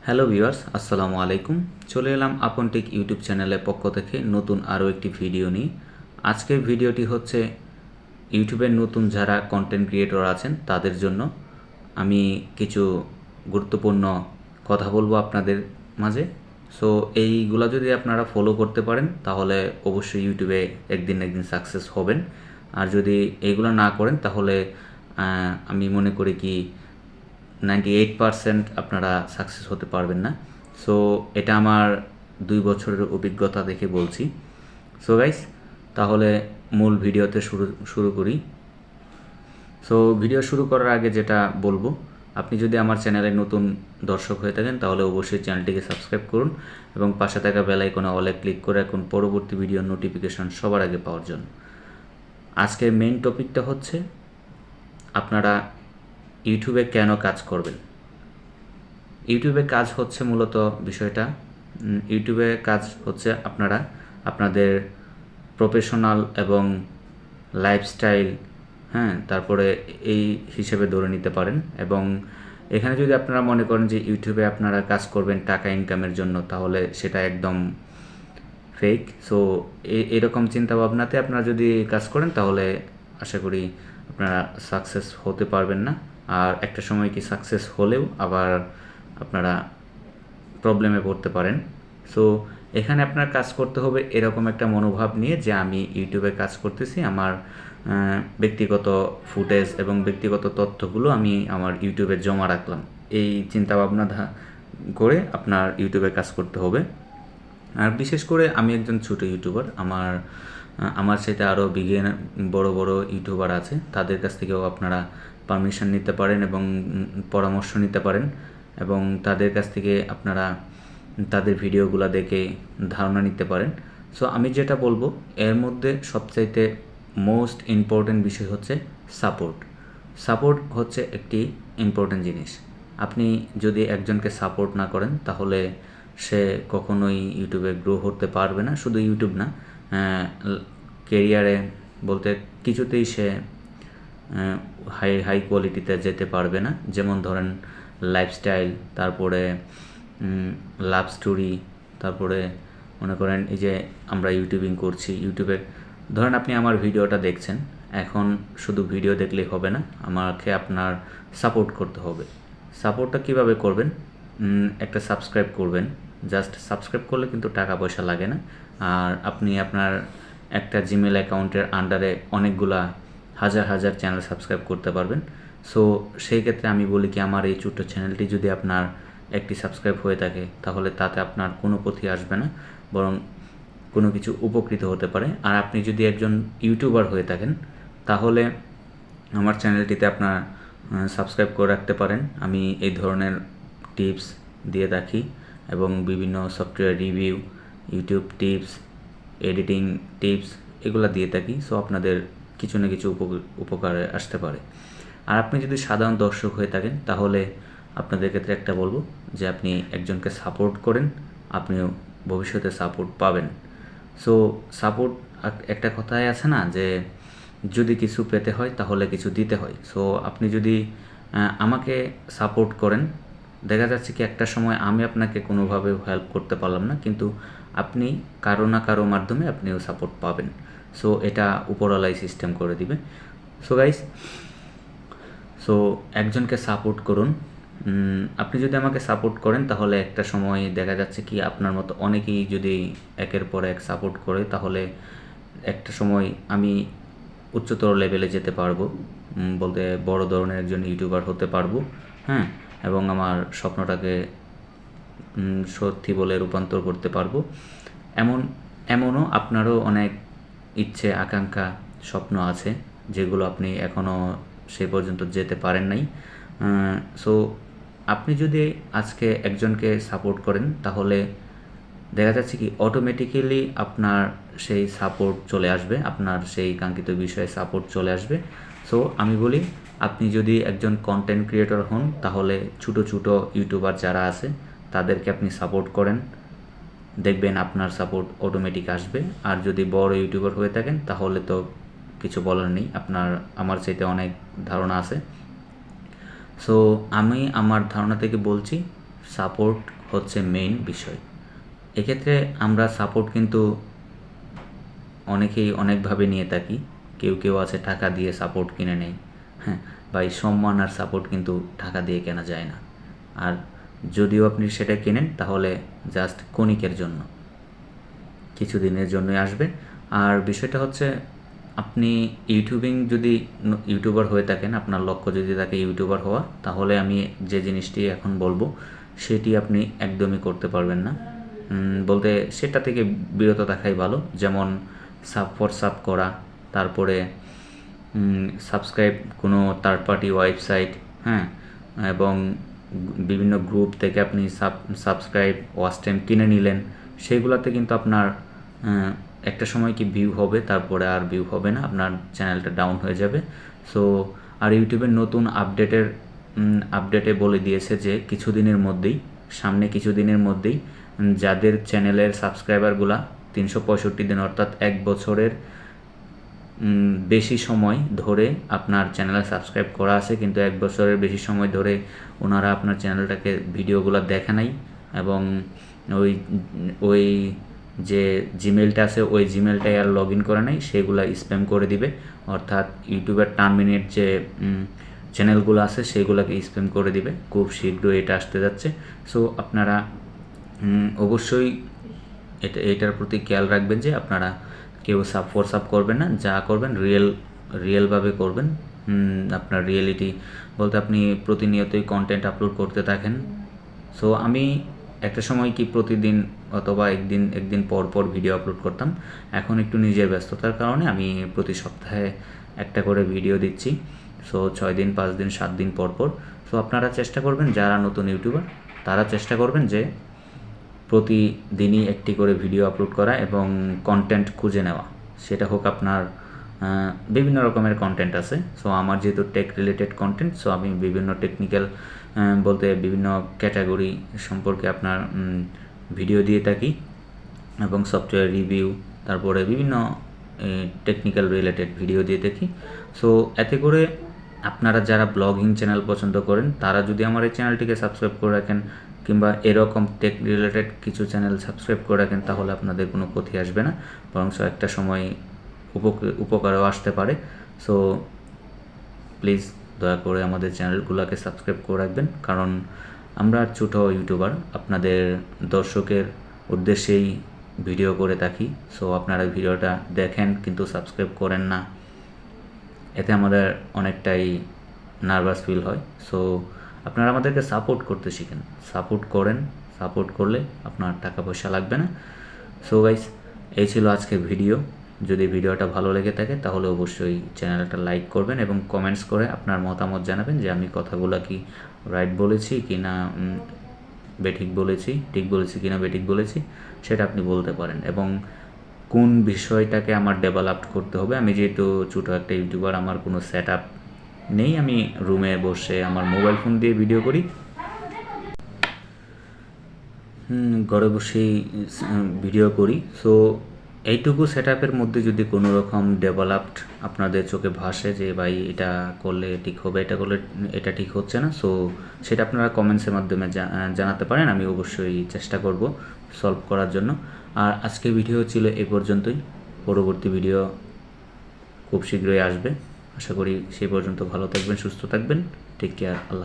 Hello viewers, আসসালামু আলাইকুম। চলে এলাম আপন টেক ইউটিউব চ্যানেলের পক্ষ থেকে নতুন আরও একটি ভিডিও নিয়ে। আজকের ভিডিওটি হচ্ছে ইউটিউবের নতুন যারা কন্টেন্ট ক্রিয়েটর আছেন তাদের জন্য। আমি কিছু গুরুত্বপূর্ণ কথা বলবো আপনাদের মাঝে। সো এইগুলা যদি আপনারা ফলো করতে পারেন তাহলে অবশ্যই ইউটিউবে একদিন সাকসেস হবেন। আর যদি এইগুলো না করেন তাহলে আমি মনে করি কি 98% আপনারা সাকসেস হতে পারবেন না। সো এটা আমার 2 বছরের অভিজ্ঞতা দেখে বলছি। সো গাইস, তাহলে মূল ভিডিওতে শুরু করি। সো ভিডিও শুরু করার আগে যেটা বলবো, আপনি যদি আমার চ্যানেলে নতুন দর্শক হয়ে থাকেন তাহলে অবশ্যই চ্যানেলটিকে সাবস্ক্রাইব করুন এবং পাশে থাকা বেল আইকনে অলে ক্লিক করে রাখুন পরবর্তী ভিডিওর নোটিফিকেশন সবার আগে পাওয়ার জন্য। আজকের মেইন টপিকটা হচ্ছে আপনারা ইউটিউবে কেন কাজ করবেন। ইউটিউবে কাজ হচ্ছে মূলত বিষয়টা, ইউটিউবে কাজ হচ্ছে আপনারা আপনাদের প্রফেশনাল এবং লাইফস্টাইল তারপরে এই হিসেবে ধরে নিতে পারেন। এবং এখানে যদি আপনারা মনে করেন যে ইউটিউবে আপনারা কাজ করবেন টাকা ইনকামের জন্য, তাহলে সেটা একদম ফেক। সো এরকম চিন্তাভাবনাতে আপনারা যদি কাজ করেন তাহলে আশা করি আপনারা সাকসেস হতে পারবেন না। আর একটা সময় কি সাকসেস হলেও আবার আপনারা প্রবলেমে পড়তে পারেন। সো এখানে আপনার কাজ করতে হবে এরকম একটা মনোভাব নিয়ে যে আমি ইউটিউবে কাজ করতেছি, আমার ব্যক্তিগত ফুটেজ এবং ব্যক্তিগত তথ্যগুলো আমি আমার ইউটিউবে জমা রাখলাম। এই চিন্তাভাবনা করে আপনার ইউটিউবে কাজ করতে হবে। আর বিশেষ করে আমি একজন ছোটো ইউটিউবার, আমার সাথে আরও বড় বড় ইউটিউবার আছে, তাদের কাছ থেকেও আপনারা পারমিশন নিতে পারেন এবং পরামর্শ নিতে পারেন এবং তাদের কাছ থেকে আপনারা তাদের ভিডিওগুলো দেখে ধারণা নিতে পারেন। সো আমি যেটা বলবো, এর মধ্যে সবচাইতে মোস্ট ইম্পর্টেন্ট বিষয় হচ্ছে সাপোর্ট হচ্ছে একটি ইম্পর্টেন্ট জিনিস। আপনি যদি একজনকে সাপোর্ট না করেন তাহলে সে কখনোই ইউটিউবে গ্রো করতে পারবে না। শুধু ইউটিউব না, কেরিয়ারে বলতে কিছুতেই সে হাই কোয়ালিটিতে যেতে পারবে না। যেমন ধরেন লাইফস্টাইল, তারপরে লাভ স্টোরি, তারপরে মনে করেন এই যে আমরা ইউটিউবিং করছি, ইউটিউবে ধরেন আপনি আমার ভিডিওটা দেখছেন, এখন শুধু ভিডিও দেখলেই হবে না, আমাকে আপনার সাপোর্ট করতে হবে। সাপোর্টটা কিভাবে করবেন? একটা সাবস্ক্রাইব করবেন, জাস্ট সাবস্ক্রাইব করলে কিন্তু টাকা পয়সা লাগে না। আর আপনি আপনার একটা জিমেল অ্যাকাউন্টের আন্ডারে অনেকগুলা হাজার চ্যানেল সাবস্ক্রাইব করতে পারবেন। সো সেই ক্ষেত্রে আমি বলি কি, আমার এই ছোট্ট চ্যানেলটি যদি আপনার একটি সাবস্ক্রাইব হয়ে থাকে তাহলে তাতে আপনার কোনো ক্ষতি আসবে না, বরং কোনো কিছু উপকৃত হতে পারে। আর আপনি যদি একজন ইউটিউবার হয়ে থাকেন তাহলে আমার চ্যানেলটিতে আপনার সাবস্ক্রাইব করে রাখতে পারেন। আমি এই ধরনের টিপস দিয়ে থাকি এবং বিভিন্ন software review, YouTube tips, editing tips এগুলো দিয়ে থাকি। সো আপনাদের কিছু না কিছু উপকারে আসতে পারে। আর আপনি যদি সাধারণ দর্শক হয়ে থাকেন তাহলে আপনাদের ক্ষেত্রে একটা বলবো যে আপনি একজনকে সাপোর্ট করেন, আপনিও ভবিষ্যতে সাপোর্ট পাবেন। সো সাপোর্ট, একটা কথাই আছে না যে যদি কিছু পেতে হয় তাহলে কিছু দিতে হয়। সো আপনি যদি আমাকে সাপোর্ট করেন, দেখা যাচ্ছে কি একটা সময় আমি আপনাকে কোনোভাবে হেল্প করতে পারলাম না, কিন্তু আপনি কারো না কারো মাধ্যমে আপনিও সাপোর্ট পাবেন। সো এটা উপরওয়ালাই সিস্টেম করে দিবে। সো গাইস, সো একজনকে সাপোর্ট করুন। আপনি যদি আমাকে সাপোর্ট করেন তাহলে একটা সময় দেখা যাচ্ছে কি আপনার মতো অনেকেই যদি একের পর এক সাপোর্ট করে তাহলে একটা সময় আমি উচ্চতর লেভেলে যেতে পারবো, বলতে বড় ধরনের একজন ইউটিউবার হতে পারবো। এবং আমার স্বপ্নটাকে সত্যি বলে রূপান্তর করতে পারবো। এমনও আপনারও অনেক ইচ্ছে, আকাঙ্ক্ষা, স্বপ্ন আছে যেগুলো আপনি এখনও সে পর্যন্ত যেতে পারেন নাই। সো আপনি যদি আজকে একজনকে সাপোর্ট করেন তাহলে দেখা যাচ্ছে কি অটোমেটিক্যালি আপনার সেই সাপোর্ট চলে আসবে, আপনার সেই কাঙ্ক্ষিত বিষয়ে সাপোর্ট চলে আসবে। সো আমি বলি, আপনি যদি একজন কন্টেন্ট ক্রিয়েটর হন তাহলে ছোটো ইউটিউবার যারা আছে তাদেরকে আপনি সাপোর্ট করেন, দেখবেন আপনার সাপোর্ট অটোমেটিক আসবে। আর যদি বড় ইউটিউবার হয়ে থাকেন তাহলে তো কিছু বলার নেই, আপনার আমার চাইতে অনেক ধারণা আছে। সো আমি আমার ধারণা থেকে বলছি সাপোর্ট হচ্ছে মেইন বিষয়। এক্ষেত্রে আমরা সাপোর্ট কিন্তু অনেকেই অনেকভাবে নিয়ে থাকি। কেউ আছে টাকা দিয়ে সাপোর্ট কিনে নেয়, হ্যাঁ, বা এই সম্মান আর সাপোর্ট কিন্তু টাকা দিয়ে কেনা যায় না। আর যদিও আপনি সেটা কেনেন তাহলে জাস্ট ক্ষণিকের জন্য, কিছুদিনের জন্যই আসবে। আর বিষয়টা হচ্ছে, আপনি যদি ইউটিউবার হয়ে থাকেন, আপনার লক্ষ্য যদি থাকে ইউটিউবার হওয়া, তাহলে আমি যে জিনিসটি এখন বলবো সেটি আপনি একদমই করতে পারবেন না। বলতে সেটা থেকে বিরত থাকাই ভালো। যেমন সাব করা, তারপরে সাবস্ক্রাইব কোনো থার্ড পার্টি ওয়েবসাইট, হ্যাঁ, এবং বিভিন্ন গ্রুপ থেকে আপনি সাবস্ক্রাইব ওয়াচ টাইম কিনে নিলেন, সেইগুলোতে কিন্তু আপনার একটা সময় কি ভিউ হবে, তারপরে আর ভিউ হবে না, আপনার চ্যানেলটা ডাউন হয়ে যাবে। সো আর ইউটিউবের নতুন আপডেটে বলে দিয়েছে যে সামনে কিছুদিনের মধ্যেই যাদের চ্যানেলের সাবস্ক্রাইবারগুলা 365 দিন অর্থাৎ 1 বছরের বেশি সময় ধরে আপনার চ্যানেলে সাবস্ক্রাইব করা আছে, কিন্তু 1 বছরের বেশি সময় ধরে ওনারা আপনার চ্যানেলটাকে ভিডিওগুলো দেখে নাই, এবং ওই যে জিমেলটা আছে ওই জিমেলটাই আর লগ ইন করে নাই, সেগুলো স্প্যাম করে দিবে। অর্থাৎ ইউটিউবের টার্মিনেট যে চ্যানেলগুলো আছে সেগুলোকে স্প্যাম করে দিবে। খুব শীঘ্রই এটা আসতে যাচ্ছে। সো আপনারা অবশ্যই এটার প্রতি খেয়াল রাখবেন যে আপনারা কেউ সাব করবেন না, যা করবেন রিয়েলভাবে করবেন। আপনার রিয়েলিটি বলতে আপনি প্রতিনিয়তই কন্টেন্ট আপলোড করতে থাকেন। সো আমি একটা সময় কি প্রতিদিন অথবা একদিন পর ভিডিও আপলোড করতাম। এখন একটু নিজের ব্যস্ততার কারণে আমি প্রতি সপ্তাহে একটা করে ভিডিও দিচ্ছি। সো 6 দিন, 5 দিন, 7 দিন পর। সো আপনারা চেষ্টা করবেন, যারা নতুন ইউটিউবার তারা চেষ্টা করবেন যে প্রতিদিনই একটি করে ভিডিও আপলোড করা এবং কন্টেন্ট খুঁজে নেওয়া। সেটা হোক আপনার বিভিন্ন রকমের কন্টেন্ট আছে। সো আমার যেহেতু টেক রিলেটেড কন্টেন্ট, সো আমি বিভিন্ন টেকনিক্যাল বলতে বিভিন্ন ক্যাটাগরি সম্পর্কে আপনার ভিডিও দিয়ে থাকি, এবং সফটওয়্যার রিভিউ, তারপরে বিভিন্ন টেকনিক্যাল রিলেটেড ভিডিও দিয়ে থাকি। সো এতে করে আপনারা যারা ব্লগিং চ্যানেল পছন্দ করেন তারা যদি আমার এই চ্যানেলটিকে সাবস্ক্রাইব করে রাখেন, কিংবা এরকম টেক রিলেটেড কিছু চ্যানেল সাবস্ক্রাইব করে রাখেন, তাহলে আপনাদের কোনো ক্ষতি আসবে না, বরং একটা সময় উপকারও আসতে পারে। সো প্লিজ দয়া করে আমাদের চ্যানেলগুলোকে সাবস্ক্রাইব করে রাখবেন, কারণ আমরা ছোটো ইউটিউবার, আপনাদের দর্শকের উদ্দেশ্যেই ভিডিও করে থাকি। সো আপনারা ভিডিওটা দেখেন কিন্তু সাবস্ক্রাইব করেন না, এতে আমাদের অনেকটাই নার্ভাস ফিল হয়। সো আপনারা আমাদেরকে সাপোর্ট করতে শিখেন, সাপোর্ট করলে আপনার টাকা পয়সা লাগবে না। সো গাইস, এই ছিল আজকের ভিডিও। যদি ভিডিওটা ভালো লেগে থাকে তাহলে অবশ্যই চ্যানেলটা লাইক করবেন এবং কমেন্টস করে আপনার মতামত জানাবেন যে আমি কথাগুলো কি রাইট বলেছি কি না, ঠিক বলেছি কি না বেঠিক বলেছি, সেটা আপনি বলতে পারেন। এবং কোন বিষয়টাকে আমার ডেভেলপ করতে হবে। আমি যেহেতু ছোটো একটা ইউটিউবার, আমার কোনো সেট আপ নেই, আমি রুমে বসে আমার মোবাইল ফোন দিয়ে ভিডিও করি, ঘরে বসেই ভিডিও করি। সো এইটুকু সেট আপের মধ্যে যদি কোনো রকম ডেভেলপড আপনাদের চোখে ভাসে যে ভাই এটা করলে ঠিক হবে, এটা করলে এটা ঠিক হচ্ছে না, সো সেটা আপনারা কমেন্টসের মাধ্যমে জানাতে পারেন। আমি অবশ্যই চেষ্টা করব সলভ করার জন্য। আর আজকের ভিডিও ছিল এই পর্যন্তই। পরবর্তী ভিডিও খুব শীঘ্রই আসবে, আশা করি সেই পর্যন্ত ভালো থাকবেন, সুস্থ থাকবেন। টেক কেয়ার, আল্লাহ।